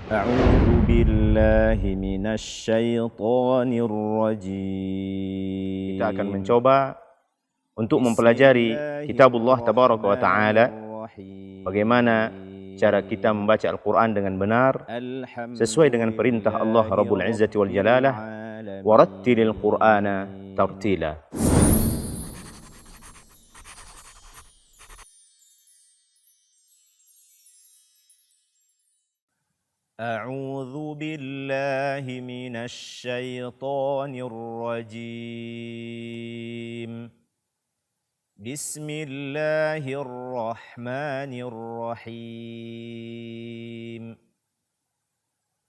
أعوذ بالله من الشيطان الرجيم. Kita akan mencoba untuk mempelajari kitabullah tabaraka wa ta'ala, bagaimana cara kita membaca Al-Quran dengan benar sesuai dengan perintah Allah Rabbul Izzati wal Jalalah, warattilil Qur'ana tartila. أعوذ بالله من الشيطان الرجيم. بسم الله الرحمن الرحيم.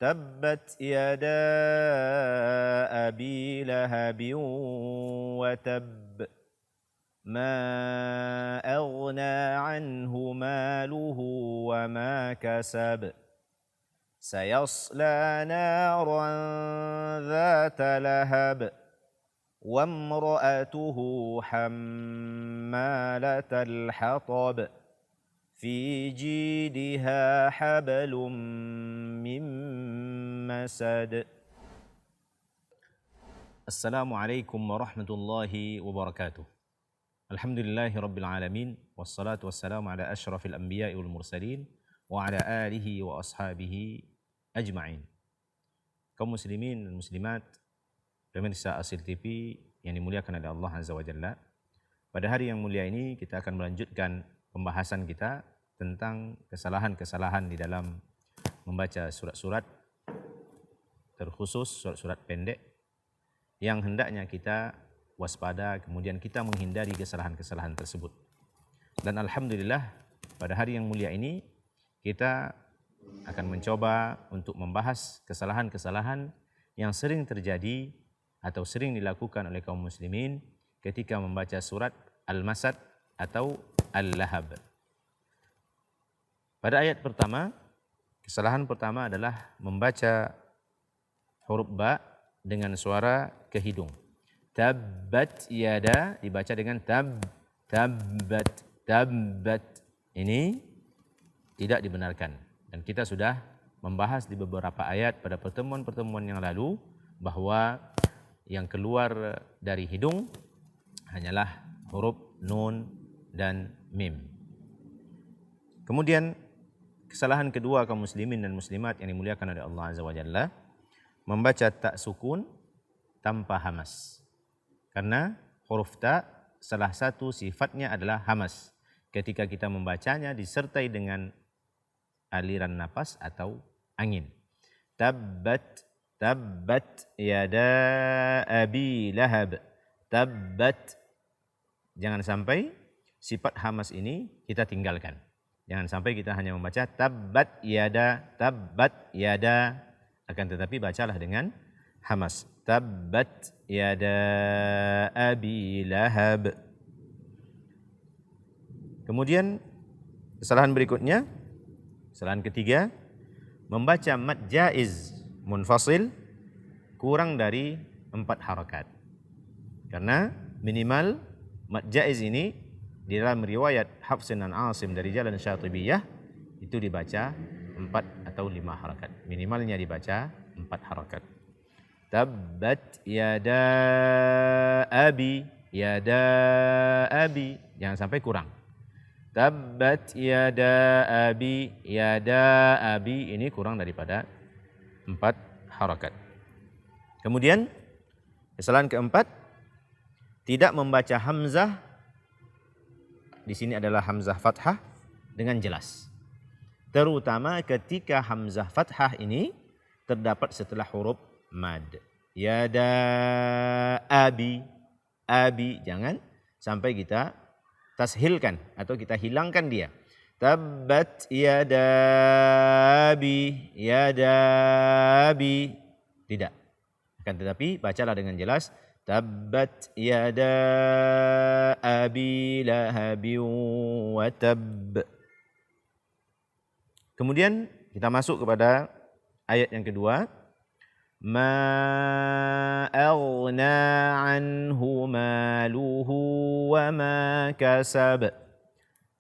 تبت يدا أبي لهب وتب ما أغنى عنه ماله وما كسب سيصلى نارا ذات لهب وامرأته حمالة الحطب في جيدها حبل من مسد. السلام عليكم ورحمة الله وبركاته. الحمد لله رب العالمين والصلاة والسلام على أشرف الأنبياء والمرسلين وعلى آله وأصحابه ajma'in. Kaum muslimin dan muslimat, pemirsa Asil TV yang dimuliakan oleh Allah Azza wa Jalla. Pada hari yang mulia ini kita akan melanjutkan pembahasan kita tentang kesalahan-kesalahan di dalam membaca surat-surat, terkhusus surat-surat pendek yang hendaknya kita waspada, kemudian kita menghindari kesalahan-kesalahan tersebut. Dan alhamdulillah pada hari yang mulia ini kita akan mencoba untuk membahas kesalahan-kesalahan yang sering terjadi atau sering dilakukan oleh kaum muslimin ketika membaca surat Al-Masad atau Al-Lahab. Pada ayat pertama, kesalahan pertama adalah membaca huruf ba dengan suara ke hidung. Tabbat yada dibaca dengan tabbat. Ini tidak dibenarkan. Dan kita sudah membahas di beberapa ayat pada pertemuan-pertemuan yang lalu bahwa yang keluar dari hidung hanyalah huruf nun dan mim. Kemudian kesalahan kedua kaum muslimin dan muslimat yang dimuliakan oleh Allah Azza wa Jalla, membaca tak sukun tanpa hamas. Karena huruf ta salah satu sifatnya adalah hamas. Ketika kita membacanya disertai dengan aliran napas atau angin. Tabbat yada abi lahab. Tabbat. Jangan sampai sifat hamas ini kita tinggalkan. Jangan sampai kita hanya membaca tabbat yada, akan tetapi bacalah dengan hamas. Tabbat yada abi lahab. Kemudian kesalahan berikutnya, kesalahan ketiga, membaca mad jaiz munfasil kurang dari 4 harakat. Karena minimal mad jaiz ini di dalam riwayat Hafsin dan Asim dari jalan Syatibiyah itu dibaca 4 atau 5 harakat. Minimalnya dibaca 4 harakat. Tabbat yada abi, jangan sampai kurang. Tabbat yada abi, ini kurang daripada 4 harakat. Kemudian kesalahan keempat, tidak membaca hamzah, di sini adalah hamzah fathah, dengan jelas. Terutama ketika hamzah fathah ini terdapat setelah huruf mad. Yada abi, jangan sampai kita tashilkan atau kita hilangkan dia. Tabbat yada abi, tidak. Akan tetapi bacalah dengan jelas. Tabbat yada abi lahabi wa tab. Kemudian kita masuk kepada ayat yang kedua. Ma aghna anhu maluhu wa ma kasab.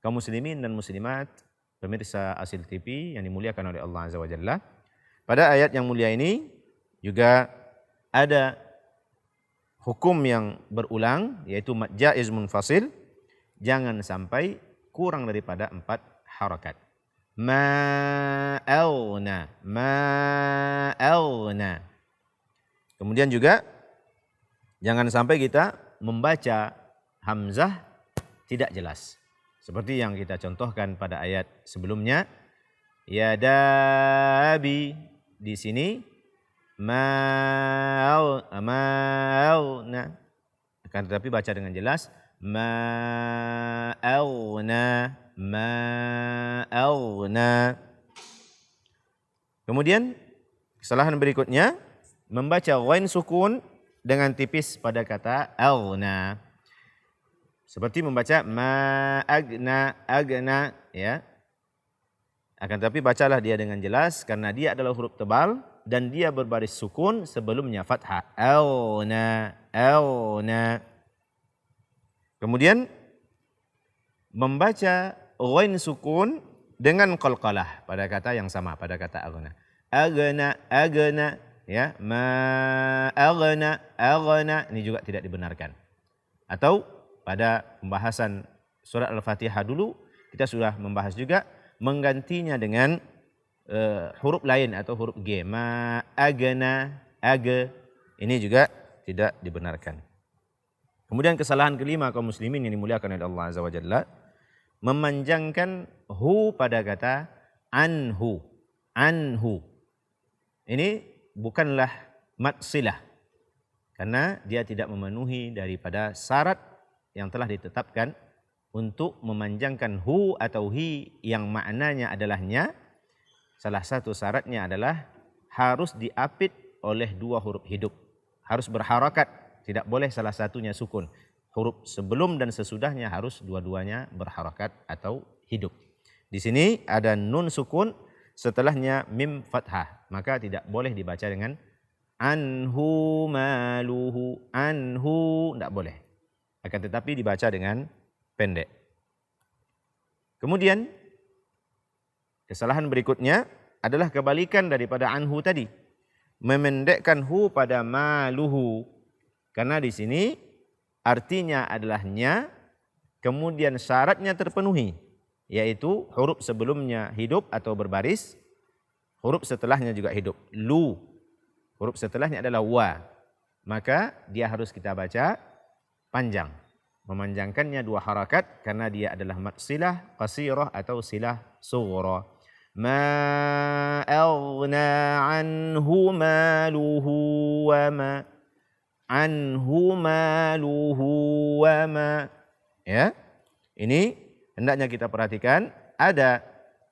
Kaum muslimin dan muslimat, pemirsa Asil TV yang dimuliakan oleh Allah Azza wa Jalla, pada ayat yang mulia ini juga ada hukum yang berulang, yaitu mad jaiz munfasil, jangan sampai kurang daripada 4 harakat. Ma'auna, ma'auna. Kemudian juga jangan sampai kita membaca hamzah tidak jelas. Seperti yang kita contohkan pada ayat sebelumnya. Ya dabi, di sini ma'auna. Akan tetapi baca dengan jelas ma'auna, ma'auna. Kemudian kesalahan berikutnya membaca ghain sukun dengan tipis pada kata auna. Seperti membaca ma'agna, agna, ya. Akan tetapi bacalah dia dengan jelas karena dia adalah huruf tebal dan dia berbaris sukun sebelumnya fathah. Auna, auna. Kemudian membaca ghain sukun dengan qalqalah pada kata yang sama, pada kata aghna. Aghna, aghna, ya. Ma aghna, aghna, ini juga tidak dibenarkan. Atau pada pembahasan surat Al-Fatihah dulu kita sudah membahas juga menggantinya dengan huruf lain atau huruf G. Ma aghna, age, ini juga tidak dibenarkan. Kemudian kesalahan kelima kaum muslimin yang dimuliakan oleh Allah Azza wa Jalla, memanjangkan hu pada kata anhu. Anhu. Ini bukanlah mad silah karena dia tidak memenuhi daripada syarat yang telah ditetapkan untuk memanjangkan hu atau hi yang maknanya adalah nya. Salah satu syaratnya adalah harus diapit oleh 2 huruf hidup. Harus berharakat, tidak boleh salah satunya sukun. Huruf sebelum dan sesudahnya harus dua-duanya berharakat atau hidup. Di sini ada nun sukun, setelahnya mim fathah, maka tidak boleh dibaca dengan anhu maluhu, anhu, tidak boleh. Akan tetapi dibaca dengan pendek. Kemudian kesalahan berikutnya adalah kebalikan daripada anhu tadi, memendekkan hu pada maluhu, karena di sini artinya adalah nya, kemudian syaratnya terpenuhi, yaitu huruf sebelumnya hidup atau berbaris, huruf setelahnya juga hidup. Lu, huruf setelahnya adalah wa, maka dia harus kita baca panjang, memanjangkannya 2 harakat karena dia adalah mad silah qasirah atau silah sughra. Ma aghna anhu maluhu wa ma, anhu maluhu wa ma, ya. Ini hendaknya kita perhatikan, ada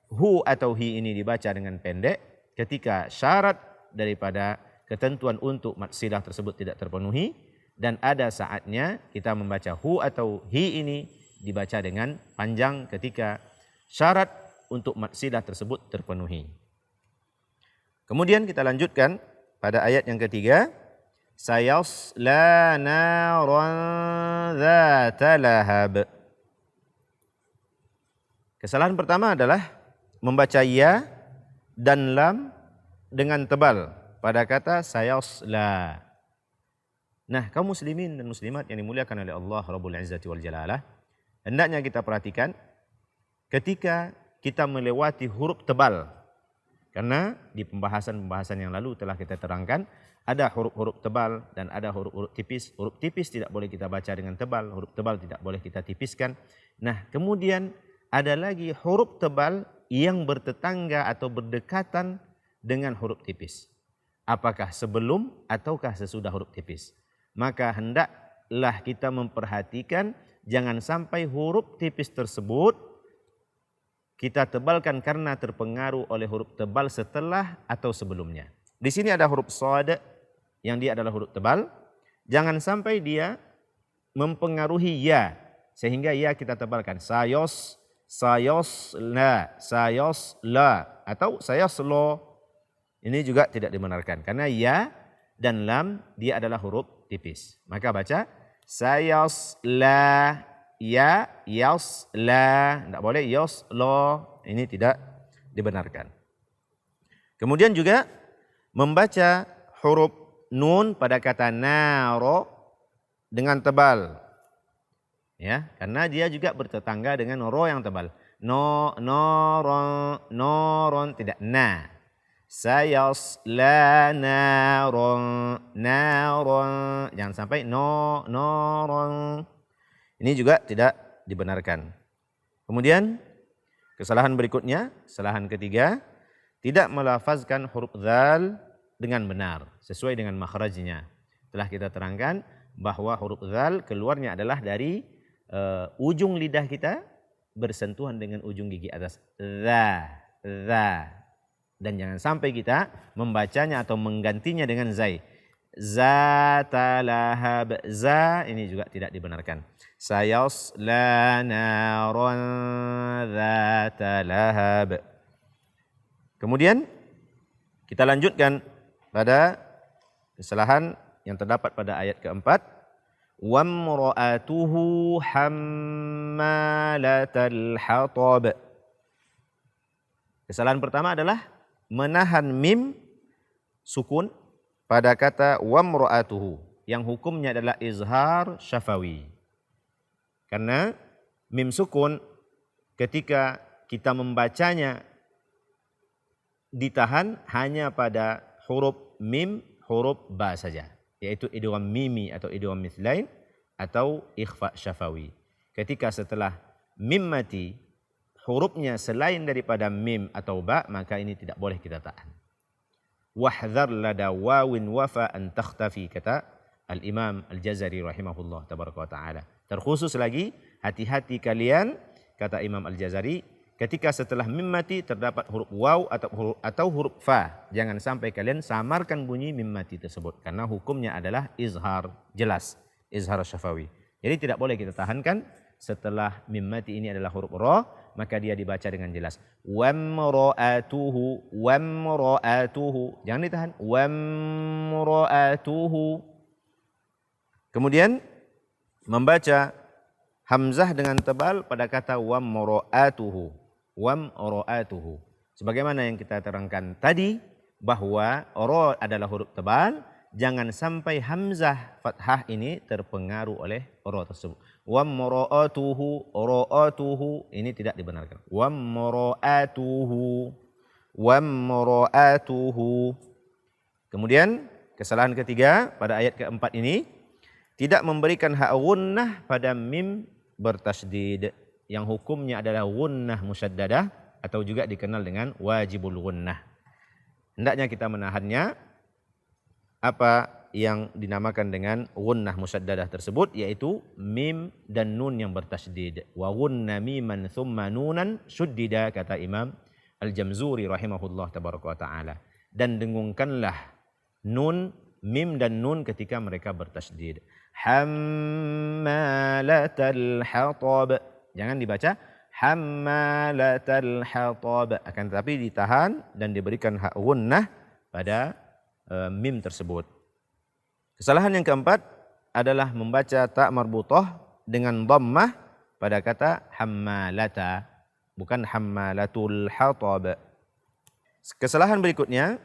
hu atau hi ini dibaca dengan pendek ketika syarat daripada ketentuan untuk mad silah tersebut tidak terpenuhi, dan ada saatnya kita membaca hu atau hi ini dibaca dengan panjang ketika syarat untuk mad silah tersebut terpenuhi. Kemudian kita lanjutkan pada ayat yang ketiga, sayasla naran dzata lahab. Kesalahan pertama adalah membaca ya dan lam dengan tebal pada kata sayasla. Nah, kaum muslimin dan muslimat yang dimuliakan oleh Allah Rabbul Izzati wal Jalalah, hendaknya kita perhatikan ketika kita melewati huruf tebal. Karena di pembahasan-pembahasan yang lalu telah kita terangkan, ada huruf-huruf tebal dan ada huruf-huruf tipis. Huruf tipis tidak boleh kita baca dengan tebal, huruf tebal tidak boleh kita tipiskan. Nah, kemudian ada lagi huruf tebal yang bertetangga atau berdekatan dengan huruf tipis. Apakah sebelum ataukah sesudah huruf tipis? Maka hendaklah kita memperhatikan jangan sampai huruf tipis tersebut kita tebalkan karena terpengaruh oleh huruf tebal setelah atau sebelumnya. Di sini ada huruf shad yang dia adalah huruf tebal. Jangan sampai dia mempengaruhi ya sehingga ya kita tebalkan. Sayos, sayosla, sayosla atau sayoslo. Ini juga tidak dibenarkan karena ya dan lam dia adalah huruf tipis. Maka baca sayosla, ya, yosla, tidak boleh yoslo, ini tidak dibenarkan. Kemudian juga membaca huruf nun pada kata naro dengan tebal. Ya, karena dia juga bertetangga dengan ro yang tebal. Noron tidak na. Sayasla naron. Jangan sampai noron. Ini juga tidak dibenarkan. Kemudian kesalahan berikutnya, kesalahan ketiga, tidak melafazkan huruf dzal dengan benar sesuai dengan makhrajnya. Telah kita terangkan bahwa huruf dzal keluarnya adalah dari ujung lidah kita bersentuhan dengan ujung gigi atas. Za. Dan jangan sampai kita membacanya atau menggantinya dengan zai. Zatalahab. Za ini juga tidak dibenarkan. Sayasla naron zatalahab. Kemudian kita lanjutkan pada kesalahan yang terdapat pada ayat keempat. Wamra'atuhu hammalatal hatab. Kesalahan pertama adalah menahan mim sukun pada kata wamra'atuhu yang hukumnya adalah izhar syafawi. Karena mim sukun ketika kita membacanya ditahan hanya pada huruf mim, huruf ba saja, yaitu idgham mimi atau idgham mithlain atau ikhfa syafawi. Ketika setelah mim mati hurufnya selain daripada mim atau ba, maka ini tidak boleh kita tahan. Wahdhar lada wawin wafa an takhtafi, kata Al-Imam Al-Jazari rahimahullah tabaraka wa ta'ala. Terkhusus lagi, hati-hati kalian, kata Imam Al-Jazari, ketika setelah mim mati terdapat huruf waw atau huruf fa, jangan sampai kalian samarkan bunyi mim mati tersebut, karena hukumnya adalah izhar, jelas, izhar syafawi. Jadi tidak boleh kita tahankan. Setelah mim mati ini adalah huruf ra, maka dia dibaca dengan jelas. Wamra'atuhu. Jangan ditahan. Wamra'atuhu. Kemudian membaca hamzah dengan tebal pada kata wamra'atuhu. Sebagaimana yang kita terangkan tadi, bahwa ra adalah huruf tebal, jangan sampai hamzah fathah ini terpengaruh oleh ra tersebut. Wamra'atuhu, ra'atuhu, ini tidak dibenarkan. Wamra'atuhu. Kemudian kesalahan ketiga pada ayat keempat ini, tidak memberikan hak gunnah pada mim bertasydid yang hukumnya adalah gunnah musyaddadah atau juga dikenal dengan wajibul gunnah. Hendaknya kita menahannya apa yang dinamakan dengan gunnah musyaddadah tersebut, yaitu mim dan nun yang bertasydid. Wa gunna miman thumma nunan syuddida, kata Imam Al-Jamzuri rahimahullah tabaraka wa ta'ala. Dan dengungkanlah nun, mim dan nun ketika mereka bertasydid. Hammalatal hatab. Jangan dibaca hammalatal hatab, akan tetapi ditahan dan diberikan hak gunnah pada mim tersebut. Kesalahan yang keempat adalah membaca ta marbutah dengan dhammah pada kata hammalata, bukan hammalatul hatab. Kesalahan berikutnya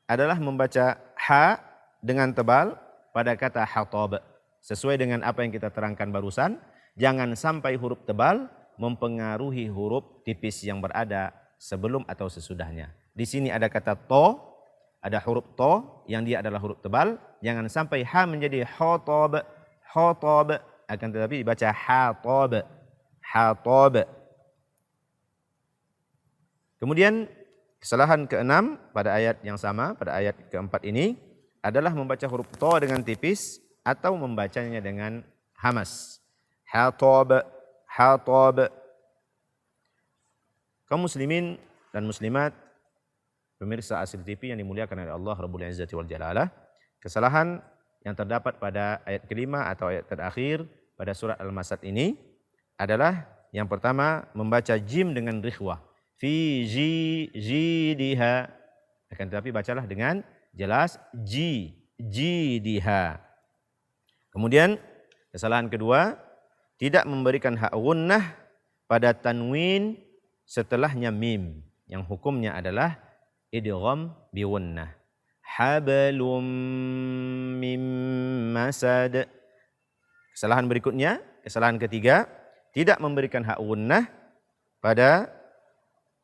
adalah membaca ha dengan tebal pada kata hatab. Sesuai dengan apa yang kita terangkan barusan, jangan sampai huruf tebal mempengaruhi huruf tipis yang berada sebelum atau sesudahnya. Di sini ada kata to, ada huruf to yang dia adalah huruf tebal, jangan sampai ha menjadi hatab, akan tetapi dibaca hatab. Kemudian kesalahan keenam pada ayat yang sama, pada ayat keempat ini adalah membaca huruf to dengan tipis atau membacanya dengan hamas. Hatab. Kaum muslimin dan muslimat, pemirsa Asri TV yang dimuliakan oleh Allah Rabbul Izzati wal Jalalah, kesalahan yang terdapat pada ayat kelima atau ayat terakhir pada surat Al-Masad ini adalah yang pertama membaca jim dengan rikhwah. Fi jidiha, akan tetapi bacalah dengan jelas jidiha. Kemudian kesalahan kedua, tidak memberikan hak gunnah pada tanwin setelahnya mim yang hukumnya adalah idgham bi gunnah. hablum mim masad. Kesalahan berikutnya, kesalahan ketiga, tidak memberikan hak gunnah pada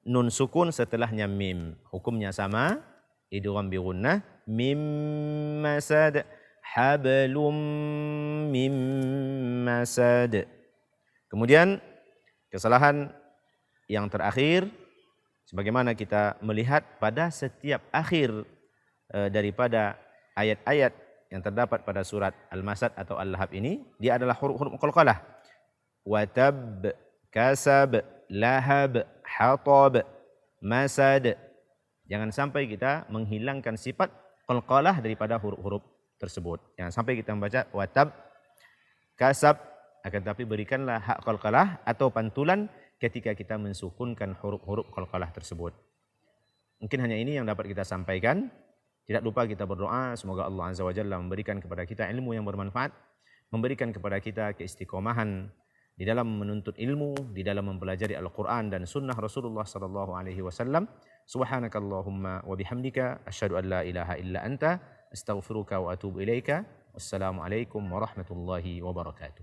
nun sukun setelahnya mim. Hukumnya sama, idgham bi gunnah, mim masad, hablum mim masad. Kemudian kesalahan yang terakhir, sebagaimana kita melihat pada setiap akhir daripada ayat-ayat yang terdapat pada surat Al-Masad atau Al-Lahab ini, dia adalah huruf-huruf qalqalah. Watab, kasab, lahab, hatab, masad. Jangan sampai kita menghilangkan sifat qalqalah daripada huruf-huruf tersebut. Jangan sampai kita membaca watab, kasab, akan tetapi berikanlah hak qalqalah atau pantulan ketika kita mensukunkan huruf-huruf qalqalah tersebut. Mungkin hanya ini yang dapat kita sampaikan. Tidak lupa kita berdoa, semoga Allah Azza wa Jalla memberikan kepada kita ilmu yang bermanfaat, memberikan kepada kita keistiqomahan di dalam menuntut ilmu, di dalam mempelajari Al-Quran dan Sunnah Rasulullah sallallahu alaihi wasallam. Subhanakallahumma wa bihamdika, asyhadu an la ilaha illa anta, astaghfiruka wa atubu ilaika. Wassalamualaikum warahmatullahi wabarakatuh.